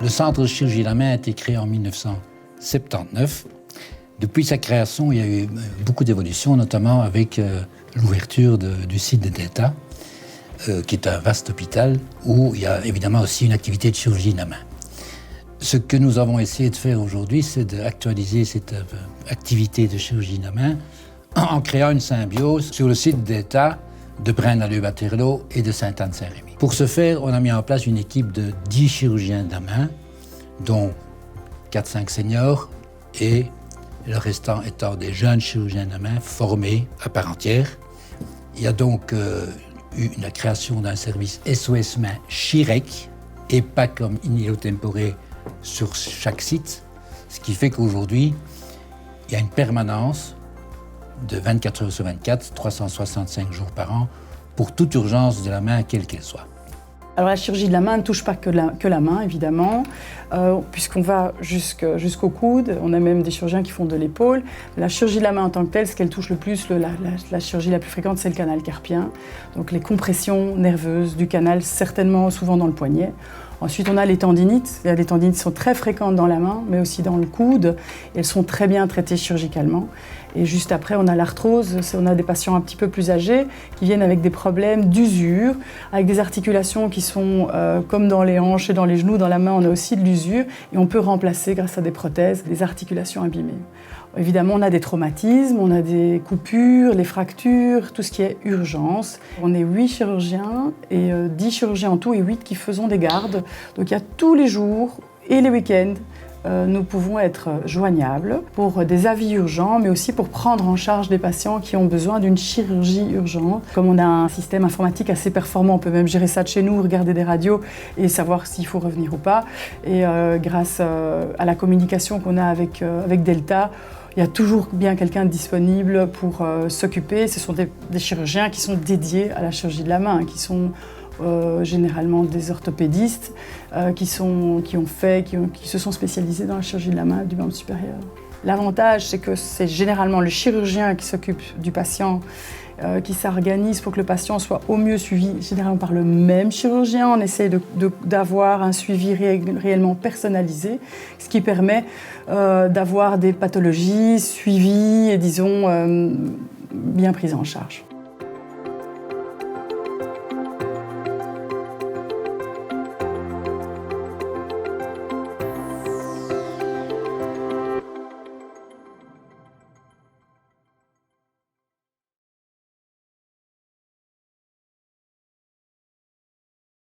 Le centre de chirurgie de la main a été créé en 1979. Depuis sa création, il y a eu beaucoup d'évolutions, notamment avec l'ouverture du site de Delta, qui est un vaste hôpital où il y a évidemment aussi une activité de chirurgie de la main. Ce que nous avons essayé de faire aujourd'hui, c'est d'actualiser cette activité de chirurgie de la main en créant une symbiose sur le site d'État de Braine-l'Alleud-Waterloo et de Sainte-Anne-Saint-Rémy. Pour ce faire, on a mis en place une équipe de 10 chirurgiens de la main, dont 4-5 seniors et le restant étant des jeunes chirurgiens de la main formés à part entière. Il y a donc eu la création d'un service SOS Main Chirec et pas comme In Illo Tempore sur chaque site, ce qui fait qu'aujourd'hui, il y a une permanence de 24 heures sur 24, 365 jours par an, pour toute urgence de la main, quelle qu'elle soit. Alors la chirurgie de la main ne touche pas que la main, évidemment, puisqu'on va jusqu'au coude. On a même des chirurgiens qui font de l'épaule. La chirurgie de la main en tant que telle, ce qu'elle touche le plus, la chirurgie la plus fréquente, c'est le canal carpien. Donc les compressions nerveuses du canal, certainement souvent dans le poignet. Ensuite, on a les tendinites. Les tendinites sont très fréquentes dans la main, mais aussi dans le coude. Elles sont très bien traitées chirurgicalement. Et juste après, on a l'arthrose. On a des patients un petit peu plus âgés qui viennent avec des problèmes d'usure, avec des articulations qui sont comme dans les hanches et dans les genoux. Dans la main, on a aussi de l'usure. Et on peut remplacer, grâce à des prothèses, des articulations abîmées. Évidemment, on a des traumatismes, on a des coupures, les fractures, tout ce qui est urgence. On est 8 chirurgiens et 10 chirurgiens en tout et 8 qui faisons des gardes. Donc il y a tous les jours et les week-ends, nous pouvons être joignables pour des avis urgents, mais aussi pour prendre en charge des patients qui ont besoin d'une chirurgie urgente. Comme on a un système informatique assez performant, on peut même gérer ça de chez nous, regarder des radios et savoir s'il faut revenir ou pas. Et grâce à la communication qu'on a avec Delta, il y a toujours bien quelqu'un de disponible pour s'occuper. Ce sont des chirurgiens qui sont dédiés à la chirurgie de la main, qui sont généralement des orthopédistes qui se sont spécialisés dans la chirurgie de la main du membre supérieur. L'avantage, c'est que c'est généralement le chirurgien qui s'occupe du patient, qui s'organise pour que le patient soit au mieux suivi, généralement par le même chirurgien. On essaie d'avoir un suivi réellement personnalisé, ce qui permet d'avoir des pathologies suivies et, disons, bien prises en charge.